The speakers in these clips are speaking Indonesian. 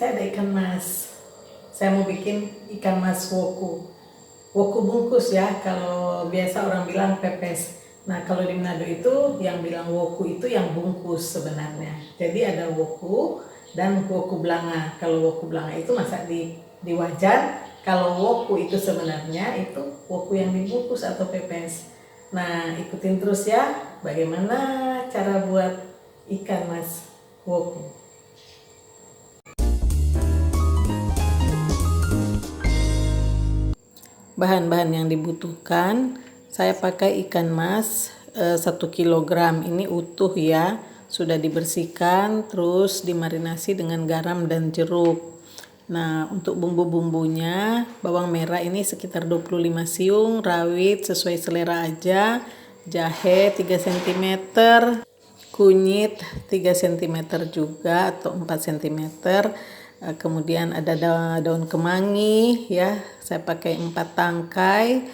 saya ada ikan mas. Saya mau bikin ikan mas woku. Woku bungkus ya, kalau biasa orang bilang pepes. Nah kalau di Manado itu yang bilang woku itu yang bungkus sebenarnya. Jadi ada woku dan woku belanga. Kalau woku belanga itu masak di wajan. Kalau woku itu sebenarnya itu woku yang dibungkus atau pepes. Nah ikutin terus ya bagaimana cara buat ikan mas woku. Bahan-bahan yang dibutuhkan, saya pakai ikan mas 1 kilogram, ini utuh ya, sudah dibersihkan terus dimarinasi dengan garam dan jeruk. Nah untuk bumbu-bumbunya, bawang merah ini sekitar 25 siung, rawit sesuai selera aja, jahe 3 cm, kunyit 3 cm juga atau 4 cm. Kemudian ada daun kemangi ya, saya pakai 4 tangkai.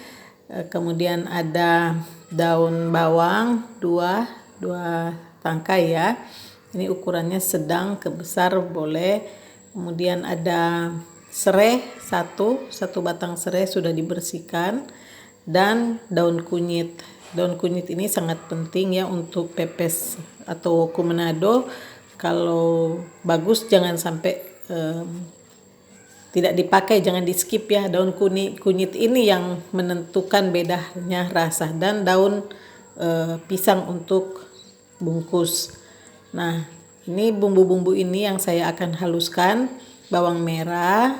Kemudian ada daun bawang 2 tangkai ya. Ini ukurannya sedang ke besar boleh. Kemudian ada serai 1 batang serai sudah dibersihkan, dan daun kunyit. Daun kunyit ini sangat penting ya untuk pepes atau woku Manado. Kalau bagus jangan sampai tidak dipakai, jangan di skip ya. Daun kunyit ini yang menentukan bedanya rasa, dan daun pisang untuk bungkus. Nah ini bumbu-bumbu ini yang saya akan haluskan: bawang merah,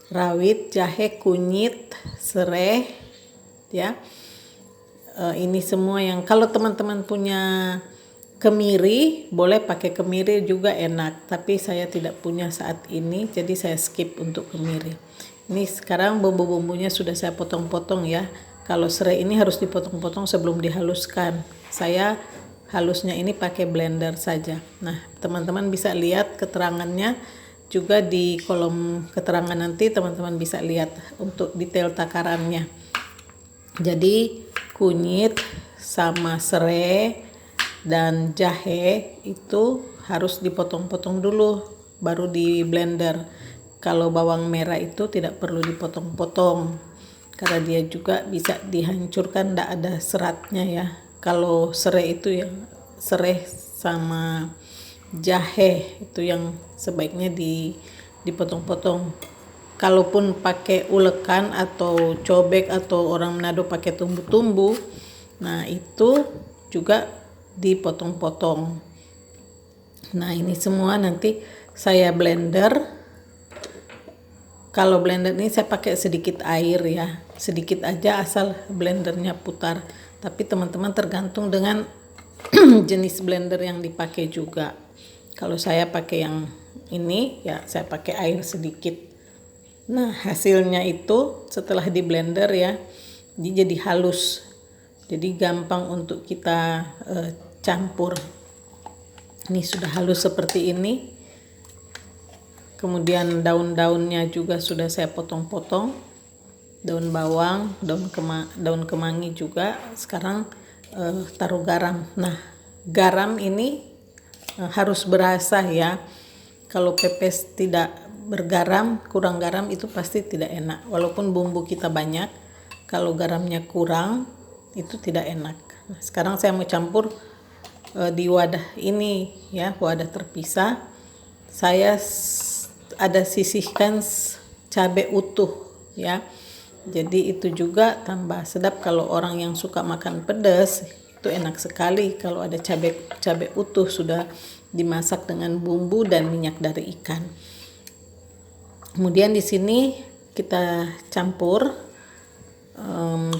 rawit, jahe, kunyit, serai ya. Ini semua yang kalau teman-teman punya kemiri boleh pakai kemiri juga enak, tapi saya tidak punya saat ini jadi saya skip untuk kemiri. Ini sekarang bumbu-bumbunya sudah saya potong-potong ya. Kalau serai ini harus dipotong-potong sebelum dihaluskan. Saya halusnya ini pakai blender saja. Nah teman-teman bisa lihat keterangannya juga di kolom keterangan, nanti teman-teman bisa lihat untuk detail takarannya. Jadi kunyit sama serai dan jahe itu harus dipotong-potong dulu baru di blender. Kalau bawang merah itu tidak perlu dipotong-potong karena dia juga bisa dihancurkan, tidak ada seratnya ya. Kalau serai itu ya, serai sama jahe itu yang sebaiknya dipotong-potong. Kalaupun pakai ulekan atau cobek atau orang Manado pakai tumbu-tumbu, nah itu juga dipotong-potong. Nah ini semua nanti saya blender. Kalau blender ini saya pakai sedikit air ya, sedikit aja asal blendernya putar. Tapi teman-teman tergantung dengan jenis blender yang dipakai juga. Kalau saya pakai yang ini ya, saya pakai air sedikit. Nah hasilnya itu setelah di blender ya, dia jadi halus, jadi gampang untuk kita campur. Ini sudah halus seperti ini. Kemudian daun-daunnya juga sudah saya potong-potong, daun bawang, daun kemangi juga. Sekarang taruh garam. Nah garam ini harus berasa ya. Kalau pepes tidak bergaram, kurang garam itu pasti tidak enak. Walaupun bumbu kita banyak, kalau garamnya kurang itu tidak enak. Nah, sekarang saya mau campur di wadah ini ya, wadah terpisah. Saya ada sisihkan cabai utuh ya. Jadi itu juga tambah sedap. Kalau orang yang suka makan pedas itu enak sekali kalau ada cabai utuh sudah dimasak dengan bumbu dan minyak dari ikan. Kemudian di sini kita campur,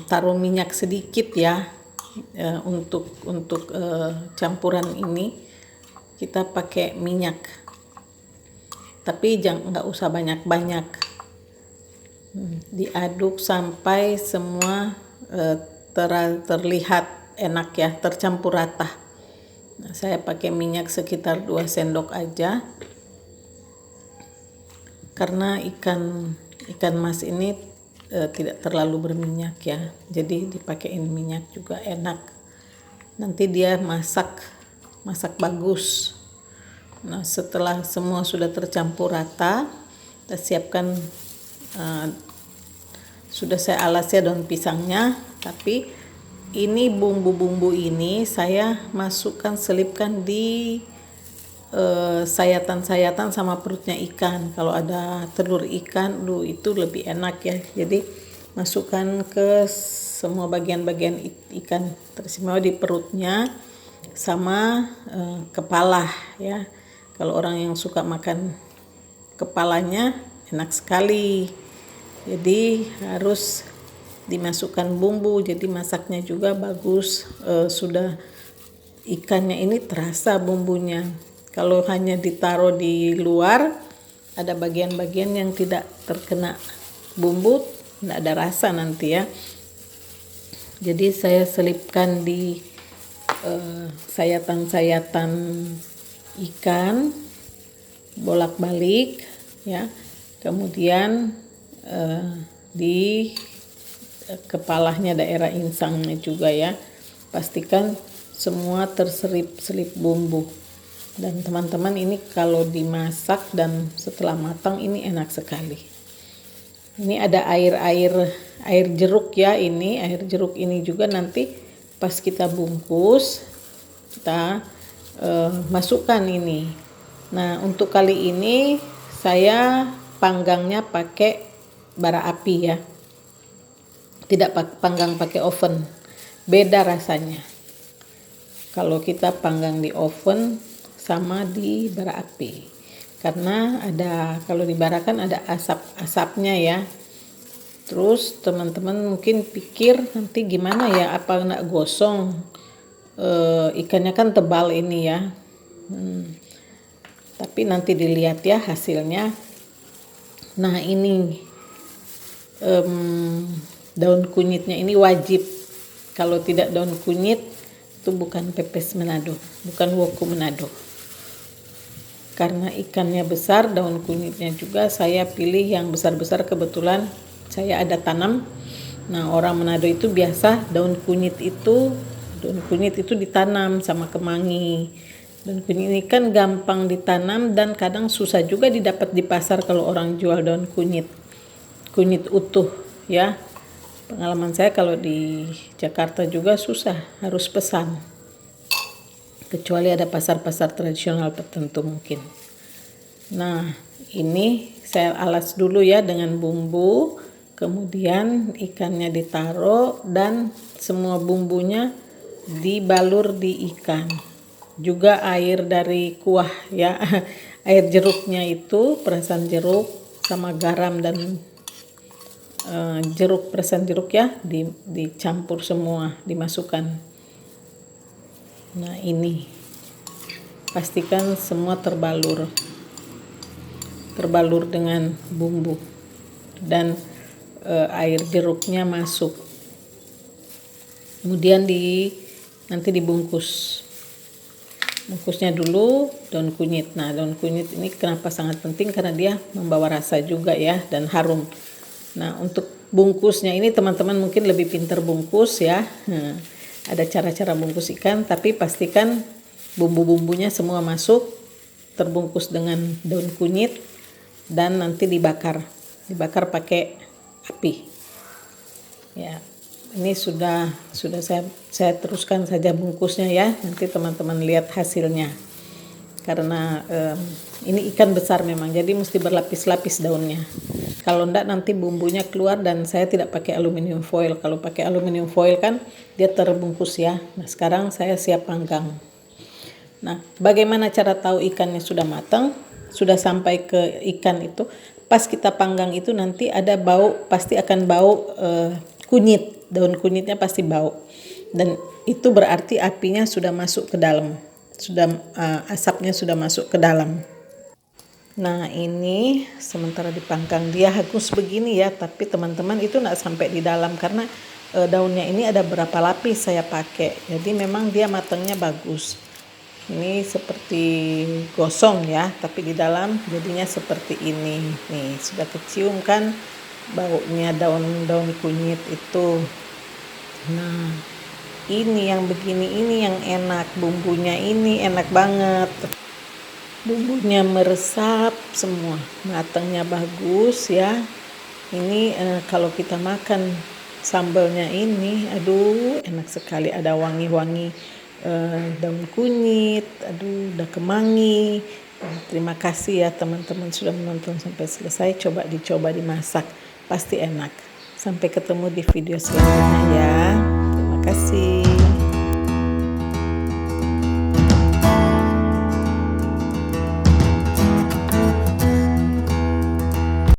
taruh minyak sedikit ya. Untuk campuran ini kita pakai minyak, tapi nggak usah banyak-banyak. Diaduk sampai semua terlihat enak ya, tercampur rata. Nah, saya pakai minyak sekitar 2 sendok aja karena ikan mas ini tidak terlalu berminyak ya, jadi dipakein minyak juga enak. Nanti dia masak bagus. Nah, setelah semua sudah tercampur rata, kita siapkan, sudah saya alas ya daun pisangnya. Tapi ini bumbu-bumbu ini saya masukkan, selipkan di sayatan-sayatan sama perutnya ikan. Kalau ada telur ikan, itu lebih enak ya. Jadi masukkan ke semua bagian-bagian ikan, teristimewa di perutnya sama kepala ya. Kalau orang yang suka makan kepalanya enak sekali. Jadi harus dimasukkan bumbu, jadi masaknya juga bagus. Sudah ikannya ini terasa bumbunya. Kalau hanya ditaruh di luar, ada bagian-bagian yang tidak terkena bumbu, tidak ada rasa nanti ya. Jadi saya selipkan di sayatan-sayatan ikan, bolak-balik ya. Kemudian di kepalanya, daerah insangnya juga ya. Pastikan semua terselip-selip bumbu. Dan teman-teman, ini kalau dimasak dan setelah matang ini enak sekali. Ini ada air jeruk ya, ini air jeruk ini juga nanti pas kita bungkus kita masukkan ini. Nah, untuk kali ini saya panggangnya pakai bara api ya, tidak panggang pakai oven. Beda rasanya kalau kita panggang di oven sama di bara api, karena kalau di bara kan ada asap-asapnya ya. Terus teman-teman mungkin pikir nanti gimana ya, apa enggak gosong, ikannya kan tebal ini ya. Tapi nanti dilihat ya hasilnya. Nah, ini daun kunyitnya ini wajib. Kalau tidak daun kunyit itu bukan pepes Manado, bukan woku Manado. Karena ikannya besar, daun kunyitnya juga saya pilih yang besar-besar, kebetulan saya ada tanam. Nah, orang Manado itu biasa daun kunyit itu ditanam sama kemangi. Daun kunyit ini kan gampang ditanam dan kadang susah juga didapat di pasar kalau orang jual daun kunyit utuh ya. Pengalaman saya kalau di Jakarta juga susah, harus pesan. Kecuali ada pasar-pasar tradisional tertentu mungkin. Nah, ini saya alas dulu ya dengan bumbu, kemudian ikannya ditaruh dan semua bumbunya dibalur di ikan. Juga air dari kuah ya, air jeruknya itu, perasan jeruk sama garam dan perasan jeruk ya, dicampur semua, dimasukkan. Nah, ini pastikan semua terbalur dengan bumbu dan air jeruknya masuk. Kemudian nanti dibungkus. Bungkusnya dulu daun kunyit. Nah, daun kunyit ini kenapa sangat penting, karena dia membawa rasa juga ya dan harum. Nah, untuk bungkusnya ini teman-teman mungkin lebih pintar bungkus ya. Nah, ada cara-cara bungkus ikan, tapi pastikan bumbu-bumbunya semua masuk, terbungkus dengan daun kunyit, dan nanti dibakar pakai api. Ya, ini sudah saya teruskan saja bungkusnya ya. Nanti teman-teman lihat hasilnya. Karena ini ikan besar memang, jadi mesti berlapis-lapis daunnya. Kalau enggak nanti bumbunya keluar, dan saya tidak pakai aluminium foil. Kalau pakai aluminium foil kan dia terbungkus ya. Nah, sekarang saya siap panggang. Nah, bagaimana cara tahu ikannya sudah matang, sudah sampai ke ikan itu? Pas kita panggang itu nanti ada bau, pasti akan bau kunyit. Daun kunyitnya pasti bau. Dan itu berarti apinya sudah masuk ke dalam. Asapnya sudah masuk ke dalam. Nah, ini sementara dipanggang dia hangus begini ya, tapi teman-teman itu enggak sampai di dalam karena daunnya ini ada berapa lapis saya pakai. Jadi memang dia matangnya bagus. Ini seperti gosong ya, tapi di dalam jadinya seperti ini. Nih, sudah kecium kan baunya daun-daun kunyit itu. Nah, ini yang begini, ini yang enak, bumbunya ini enak banget. Bumbunya meresap semua, matangnya bagus ya. Ini kalau kita makan sambalnya ini, aduh enak sekali, ada wangi-wangi daun kunyit, aduh udah kemangi. Terima kasih ya teman-teman sudah menonton sampai selesai. Coba dicoba dimasak, pasti enak. Sampai ketemu di video selanjutnya ya. Terima kasih.